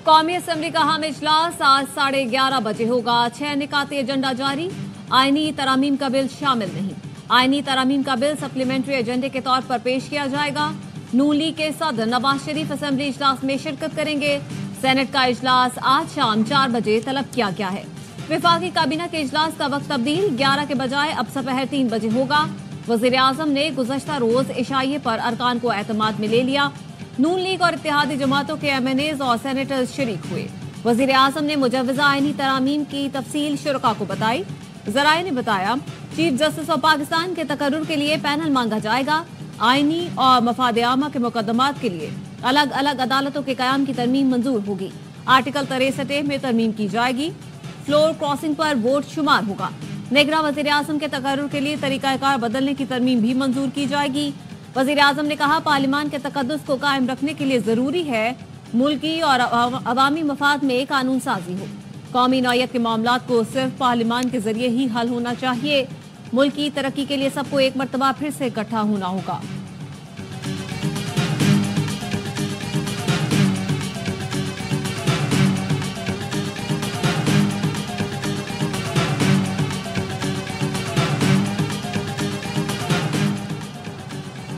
कौमी असम्बली का अहम इजलास आज 11:30 बजे होगा। 6 निकाती एजेंडा जारी। आईनी तरामीम का बिल शामिल नहीं। आईनी तरामीम का बिल सप्लीमेंट्री एजेंडे के तौर पर पेश किया जाएगा। नून लीग के सदर नवाज शरीफ असम्बली इजलास में शिरकत करेंगे। सेनेट का इजलास आज शाम 4 बजे तलब किया गया है। विफाकी काबीना के इजलास का वक्त तब्दील 11 के बजाय अब दोपहर 3 बजे होगा। वजीर आजम ने गुज़श्ता रोज इशाइये पर अरकान को एतमाद में ले लिया। नून लीग और इत्तेहादी जमातों के MNAs और सेनेटर्स शरीक हुए। वजीर आजम ने मुजव्वज़ा आईनी तरामीम की तफसील शुरका को बताई। जराये ने बताया चीफ जस्टिस ऑफ पाकिस्तान के तकर्रुर के लिए पैनल मांगा जाएगा। आईनी और मफाद आमा के मुकदमात के लिए अलग अलग अदालतों के कयाम की तरमीम मंजूर होगी। आर्टिकल 63 में तरमीम की जाएगी। फ्लोर क्रॉसिंग पर वोट शुमार होगा। निगरां वजीर आजम के तकर्रुर के लिए तरीकाकार बदलने की तरमीम भी मंजूर की जाएगी। वजीर आजम ने कहा पार्लियामान के तकद्दुस को कायम रखने के लिए जरूरी है मुल्की और अवामी मफाद में कानून साजी हो। कौमी नौयत के मामलात को सिर्फ पार्लियामान के जरिए ही हल होना चाहिए। मुल्क की तरक्की के लिए सबको एक मरतबा फिर से इकट्ठा होना होगा।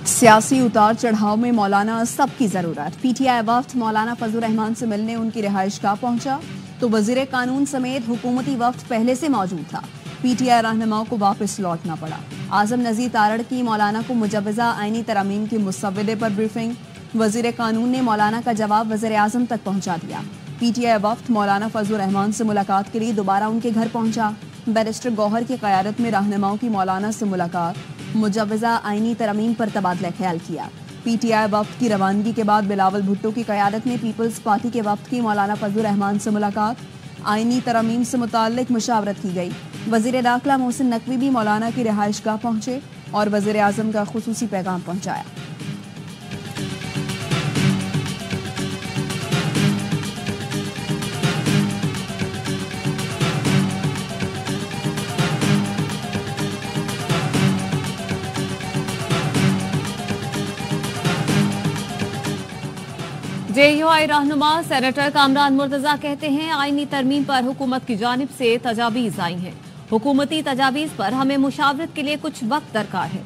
सियासी उतार चढ़ाव में मौलाना सबकी जरूरत। PTI वफ्द मौलाना फजलुर रहमान से मिलने उनकी रिहाइशगाह पहुंचा तो वजीर कानून समेत हुकूमती वफ्द पहले से मौजूद था। PTI रहनुमाओं को वापस लौटना पड़ा। आजम नजीर तारड़ की मौलाना को मुजव्वज़ा आईनी तरामीम के मुसव्वदे पर ब्रीफिंग। वजीर कानून ने मौलाना का जवाब वजीर आजम तक पहुंचा दिया। PTI वफ्द मौलाना फजलुर रहमान से मुलाकात के लिए दोबारा उनके घर पहुंचा। बैरिस्टर गौहर की क़यादत में रहनुमाओं की मौलाना से मुलाकात, मुजव्वज़ा आईनी तरमीम पर तबादला ख्याल किया। PTI वफ्द की रवानगी के बाद बिलावल भुट्टो की क़यादत में पीपल्स पार्टी के वफ्द की मौलाना फजलुर रहमान से मुलाकात, आईनी तरमीम से मुताल्लिक मुशावरत की गई। वज़ीर दाखिला मोहसिन नकवी भी मौलाना की रिहाइशगाह पहुंचे और वज़ीर आज़म का खुसूसी पैगाम पहुंचाया। JUI रहनुमा सेनेटर कामरान मुर्तजा कहते हैं आईनी तरमीम पर हुकूमत की जानिब से तजावीज़ आई हैं। हुकूमती तजावीज़ पर हमें मुशावरत के लिए कुछ वक्त दरकार है।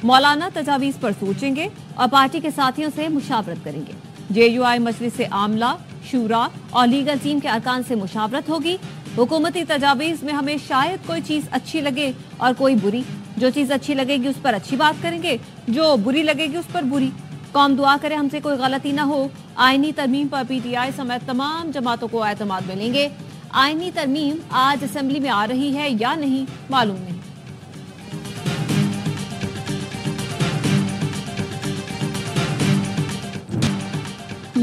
मौलाना तजावीज़ पर सोचेंगे और पार्टी के साथियों से मुशावरत करेंगे। JUI मजलिस आमला, शूरा और लीगल टीम के अरकान से मुशावरत होगी। हुकूमती तजावीज़ में हमें शायद कोई चीज़ अच्छी लगे और कोई बुरी। जो चीज़ अच्छी लगेगी उस पर अच्छी बात करेंगे, जो बुरी लगेगी उस पर बुरी। कौम दुआ करे हमसे कोई गलती ना हो। आईनी तरमीम पर PTI समेत तमाम जमातों को एतमाद में लेंगे। आईनी तरमीम आज असेंबली में आ रही है या नहीं मालूम नहीं।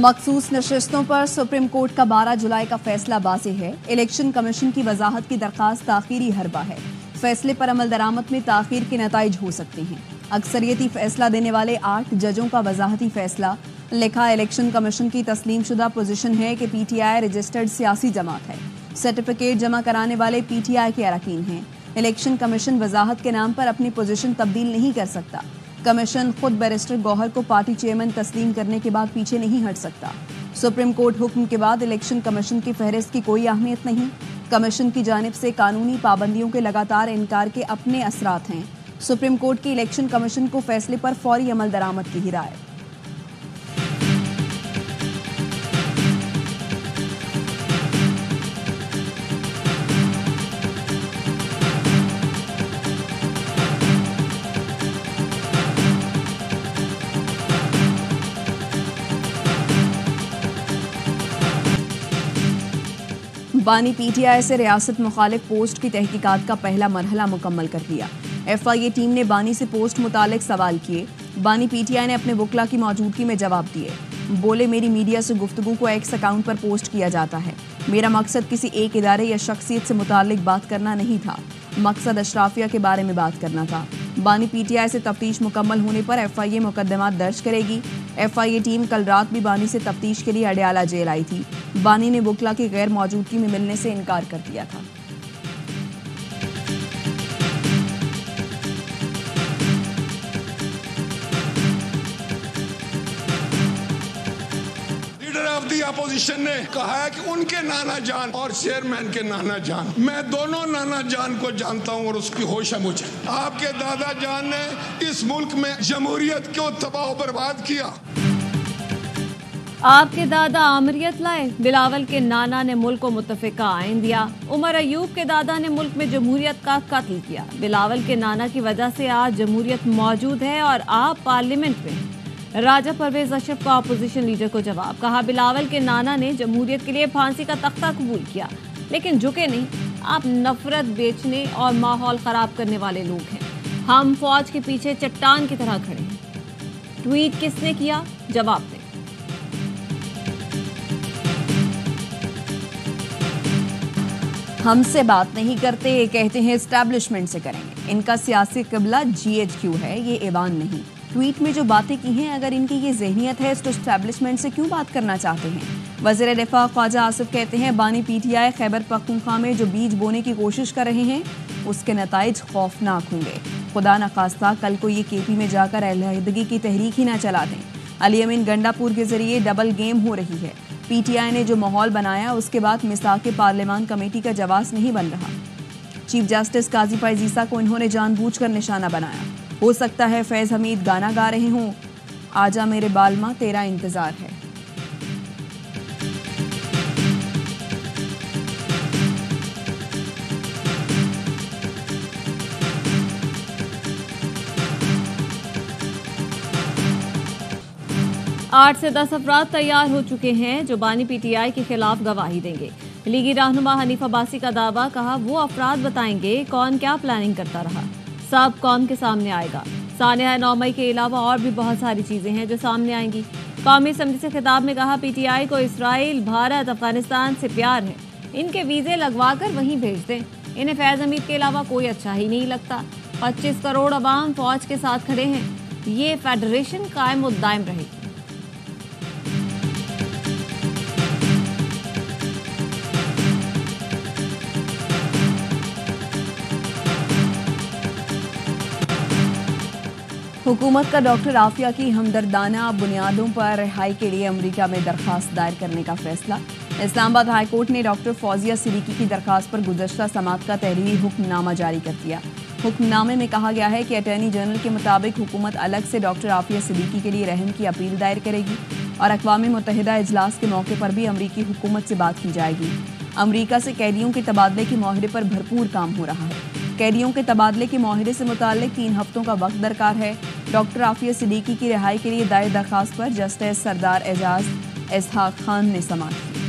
मखसूस नशिस्तों पर सुप्रीम कोर्ट का 12 जुलाई का फैसला वाज़ेह है। इलेक्शन कमीशन की वजाहत की दरखास्त ताखीरी हरबा है। फैसले पर अमल दरामद में ताखीर के नताइज हो सकते हैं। अक्सरियती फैसला देने वाले 8 जजों का वजाहती फैसला। लिखा इलेक्शन कमीशन की तस्लीम शुदा पोजीशन है कि PTI रजिस्टर्ड सियासी जमात है। सर्टिफिकेट जमा कराने वाले PTI के अरकान हैं। इलेक्शन कमीशन वजाहत के नाम पर अपनी पोजीशन तब्दील नहीं कर सकता। कमीशन खुद बैरिस्टर गौहर को पार्टी चेयरमैन तस्लीम करने के बाद पीछे नहीं हट सकता। सुप्रीम कोर्ट हुक्म के बाद इलेक्शन कमीशन की फहरिस्त की कोई अहमियत नहीं। कमीशन की जानिब से कानूनी पाबंदियों के लगातार इनकार के अपने असरात हैं। सुप्रीम कोर्ट की इलेक्शन कमीशन को फैसले पर फौरी अमल दरामद की हिदायत। बानी PTI से रियासत मुखालिफ पोस्ट की तहकीकात का पहला मरहला मुकम्मल कर लिया। FIA टीम ने बानी से पोस्ट मुतालिक सवाल किए। बानी PTI ने अपने वकला की मौजूदगी में जवाब दिए। बोले मेरी मीडिया से गुफ्तगू को एक्स अकाउंट पर पोस्ट किया जाता है। मेरा मकसद किसी एक इदारे या शख्सियत से मुतालिक बात करना नहीं था। मकसद अशराफिया के बारे में बात करना था। बानी PTI से तफ्तीश मुकम्मल होने पर FIA मुकदमात दर्ज करेगी। FIA टीम कल रात भी बानी से तफ्तीश के लिए अडयाला जेल आई थी। बानी ने वकला की गैर मौजूदगी में मिलने से इनकार कर दिया था। लीडर ऑफ दी अपोजिशन ने कहा है कि उनके नाना जान और चेयरमैन के नाना जान, मैं दोनों नाना जान को जानता हूं और उसकी होश है मुझे। आपके दादा जान ने इस मुल्क में जमहूरियत को तबाह बर्बाद किया। आपके दादा आमरियत लाए, बिलावल के नाना ने मुल्क को मुत्तफिका आइन दिया। उमर अयूब के दादा ने मुल्क में जमहूरियत का कत्ल किया। बिलावल के नाना की वजह से आज जमहूरियत मौजूद है और आप पार्लियामेंट में। राजा परवेज अशरफ का अपोजिशन लीडर को जवाब, कहा बिलावल के नाना ने जमहूरियत के लिए फांसी का तख्ता कबूल किया लेकिन झुके नहीं। आप नफरत बेचने और माहौल खराब करने वाले लोग हैं। हम फौज के पीछे चट्टान की तरह खड़े हैं। ट्वीट किसने किया, जवाब दें। हमसे बात नहीं करते, ये कहते हैं एस्टैब्लिशमेंट से करेंगे। इनका सियासी क़िबला GHQ है, ये ऐवान नहीं। ट्वीट में जो बातें की हैं, अगर इनकी ये जहनियत है तो एस्टैब्लिशमेंट से क्यों बात करना चाहते हैं। वज़ीर दिफा ख्वाजा आसिफ कहते हैं बानी PTI खैबर पख्तूनख्वा में जो बीज बोने की कोशिश कर रहे हैं उसके नताइज खौफनाक होंगे। खुदा न खास्ता कल को ये KP में जाकर अलहदगी की तहरीक ही ना चला दें। अली अमीन गंडापुर के जरिए डबल गेम हो रही है। PTI ने जो माहौल बनाया उसके बाद मिसाक पार्लियामान कमेटी का जवाब नहीं बन रहा। चीफ जस्टिस काजी फैज ईसा को इन्होंने जानबूझकर निशाना बनाया। हो सकता है फैज हमीद गाना गा रहे हों, आजा मेरे बालमा तेरा इंतजार है। आठ से 10 अफराद तैयार हो चुके हैं जो बानी PTI के खिलाफ गवाही देंगे। लीगी रहनुमा हनीफ अब्बासी का दावा, कहा वो अफराद बताएंगे कौन क्या प्लानिंग करता रहा। सब कौम के सामने आएगा। सानिया 9 मई के अलावा और भी बहुत सारी चीजें हैं जो सामने आएंगी। कौमी असम्बली से खिताब में कहा PTI को इसराइल, भारत, अफगानिस्तान से प्यार है। इनके वीजे लगवा कर वहीं भेज दें। इन्हें फैज हमीद के अलावा कोई अच्छा ही नहीं लगता। 25 करोड़ अवाम फौज के साथ खड़े हैं। ये फेडरेशन कायम और दायम रहेगी। हुकूमत का डॉक्टर आफिया की हमदर्दाना बुनियादों पर रिहाई के लिए अमेरिका में दरखास्त दायर करने का फैसला। इस्लामाबाद हाई कोर्ट ने डॉक्टर फौजिया सिद्दीकी की दरखास्त पर गुज़श्ता समात का तहरीरी हुक्मनामा जारी कर दिया। हुक्मनामे में कहा गया है कि अटॉर्नी जनरल के मुताबिक हुकूमत अलग से डॉक्टर आफिया सिद्दीकी के लिए रहम की अपील दायर करेगी और अक़वाम मुत्तहिदा इजलास के मौके पर भी अमरीकी हुकूमत से बात की जाएगी। अमरीका से कैदियों के तबादले के माहरे पर भरपूर काम हो रहा है। कैदियों के तबादले के माहरे से मुताल्लिक 3 हफ्तों का वक्त दरकार है। डॉक्टर आफिया सिद्दीकी की रिहाई के लिए दायर दरखास्त पर जस्टिस सरदार एजाज इसहाक खान ने समाअत की।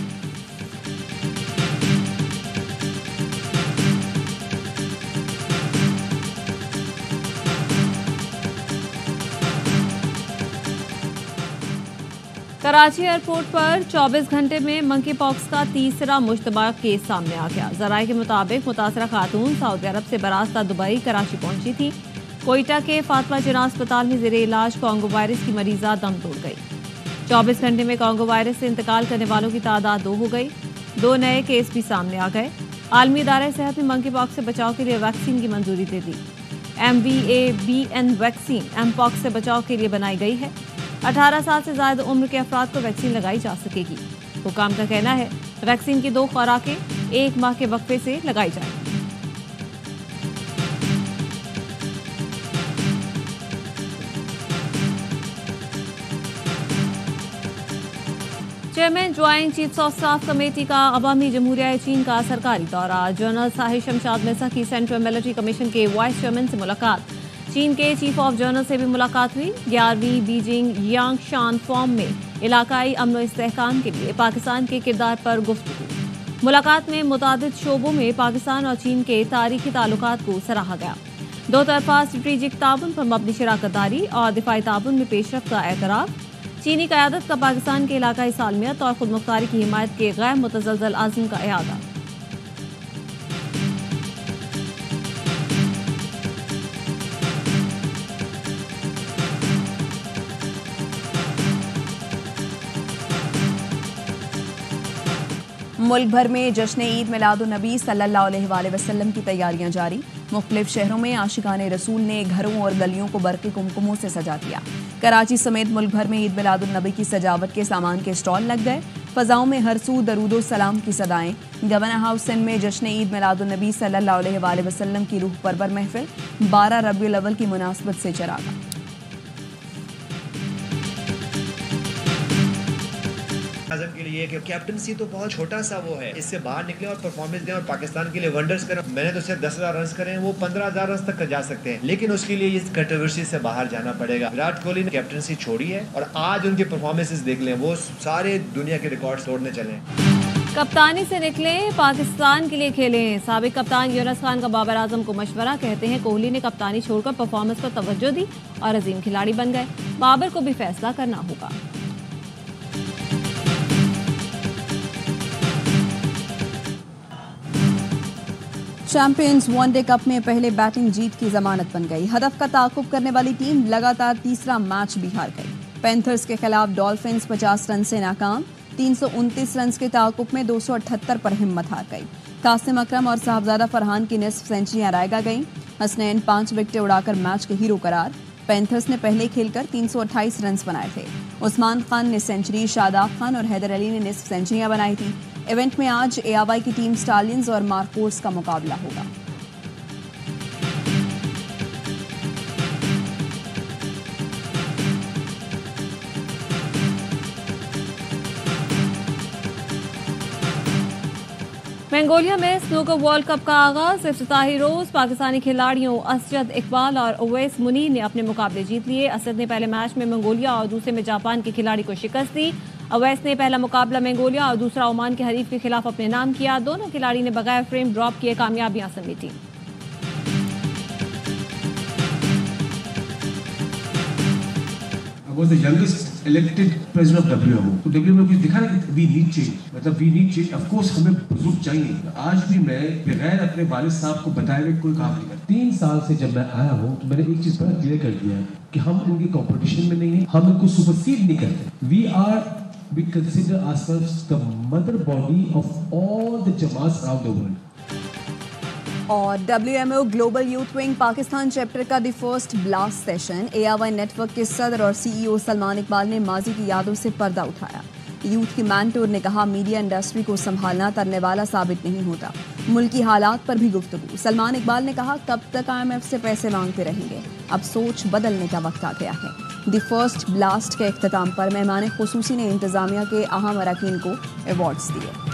कराची एयरपोर्ट पर 24 घंटे में मंकी पॉक्स का तीसरा मुश्तबा केस सामने आ गया। जराये के मुताबिक मुतासरा खातून सऊदी अरब से बरास्ता दुबई कराची पहुंची थी। कोयटा के फातिमा जिन्ना अस्पताल में ज़ेरे इलाज कांगो वायरस की मरीजा दम तोड़ गई। 24 घंटे में कांगो वायरस से इंतकाल करने वालों की तादाद 2 हो गई। 2 नए केस भी सामने आ गए। आलमी इदारे सेहत ने मंकी पॉक्स से बचाव के लिए वैक्सीन की मंजूरी दे दी। MVABN वैक्सीन एमपॉक्स से बचाव के लिए बनाई गई है। 18 साल से ज्यादा उम्र के अफराद को वैक्सीन लगाई जा सकेगी। हुकाम का कहना है वैक्सीन की 2 खुराकें 1 माह के वक्फे से लगाई जाएंगी। Chairman joint chiefs of staff committee का अवामी जमहूरिया चीन का सरकारी दौरा। जनरल साहिब शमशाद मिर्जा की सेंट्रल मिलिट्री कमीशन के वाइस चेयरमैन से मुलाकात। चीन के चीफ ऑफ जनरल से भी मुलाकात हुई। 11वीं बीजिंग यांगशान फॉर्म में इलाकाई अमन इस्तेहकाम के लिए पाकिस्तान के किरदार पर गुफ्तगू। मुलाकात में मुतादिद शोबों में पाकिस्तान और चीन के तारीखी ताल्लुकात को सराहा गया। 2 तरफा स्ट्रेटेजिक ताउन पर मबनी शराकतदारी और दिफाई ताउन में पेशरफ्त का एतराफ़। चीनी क़यादत का पाकिस्तान के इलाकाई सालमियत और खुदमुख्तारी की हिमायत के गैर मुतज़लज़ल आज़म का इरादा। मुल्क भर में जश्न ईद मिलादुन्नबी सल्लल्लाहु अलैहि वसल्लम की तैयारियां जारी। मुख्तलिफ शहरों में आशिकाने रसूल ने घरों और गलियों को बरक़ी कुमकुमों से सजा दिया। कराची समेत मुल्क भर में ईद मिलादुन नबी की सजावट के सामान के स्टॉल लग गए। फ़ज़ाओं में हर सू दरूदो सलाम की सदाएं। गवर्नर हाउस सिंध में जश्न ईद मिलादुन नबी सल्लल्लाहु अलैहि वसल्लम की रूह परवर महफिल 12 रबीउल अव्वल की मुनासबत से चरागा। आज़म के लिए कि कैप्टनसी तो बहुत छोटा सा वो है, इससे बाहर निकले और परफॉर्मेंस दें और पाकिस्तान के लिए वंडर्स करें। मैंने तो सिर्फ 10,000 रन करे हैं, वो 15,000 रन तक जा सकते हैं, लेकिन उसके लिए इस कंट्रोवर्सी से बाहर जाना पड़ेगा। विराट कोहली ने कैप्टनसी छोड़ी है और आज उनके परफॉर्मेंसेस देख लें, वो सारे दुनिया के रिकॉर्ड तोड़ने चले। कप्तानी से निकले, पाकिस्तान के लिए खेले। साबिक कप्तान यूनुस खान का बाबर आजम को मशवरा, कहते हैं कोहली ने कप्तानी छोड़कर परफॉर्मेंस पर तवज्जो दी और अजीम खिलाड़ी बन गए। बाबर को भी फैसला करना होगा। चैंपियंस वनडे कप में पहले बैटिंग जीत की जमानत बन गई। हदफ का ताक़ुब करने वाली टीम लगातार तीसरा मैच भी हार गई। पैंथर्स के खिलाफ डॉल्फिन्स 50 रन से नाकाम। 329 रन के ताक़ुब में 278 पर हिम्मत हार गई। कासिम अकरम और साहबजादा फरहान की निस्फ सेंचुरियां रायगा गईं। हसनैन 5 विकेटें उड़ाकर मैच के हीरो करार। पैंथर्स ने पहले खेलकर 328 रन बनाए थे। उस्मान खान ने सेंचुरी, शादाब खान और हैदर अली ने निस्फ सेंचुरियां बनाई थी। इवेंट में आज एआवाई की टीम स्टालियंस और मार्कोर्स का मुकाबला होगा। मंगोलिया में स्नूकर वर्ल्ड कप का आगाज। इफ्तिताही रोज पाकिस्तानी खिलाड़ियों असद इकबाल और उवैस मुनीर ने अपने मुकाबले जीत लिए। असद ने पहले मैच में मंगोलिया और दूसरे में जापान के खिलाड़ी को शिकस्त दी। उवैस ने पहला मुकाबला मंगोलिया और दूसरा ओमान के हरीफ के खिलाफ अपने नाम किया। दोनों खिलाड़ी ने बगैर फ्रेम ड्रॉप किए कामयाबियां समेटी। was the youngest elected president of WMO. तो WMO कुछ दिखा ना कि we need change, मतलब we need change. Of course हमें बुजुर्ग चाहिए। आज भी मैं बगैर अपने वालिद साहब को बताए हुए कोई काम नहीं करता। 3 साल से जब मैं आया हूँ तो मैंने एक चीज बड़ा क्लियर कर दिया है कि हम उनके कंपटीशन में नहीं है, हम उनको सुपरसीड नहीं करते। We consider ourselves the mother body of all the jamaats around the world. और WMO global youth wing Pakistan chapter का द फर्स्ट ब्लास्ट सेशन। एआवाई नेटवर्क के सदर और CEO सलमान इकबाल ने माजी की यादों से पर्दा उठाया। यूथ की मैंटोर ने कहा, मीडिया इंडस्ट्री को संभालना तरने वाला साबित नहीं होता, मुल्की हालात पर भी गुफ्तगू। सलमान इकबाल ने कहा, कब तक IMF से पैसे मांगते रहेंगे, अब सोच बदलने का वक्त आ गया है। द फर्स्ट ब्लास्ट के इख्तिताम पर मेहमान खुसूसी ने इंतजामिया के अहम अरकान को अवार्ड्स दिए।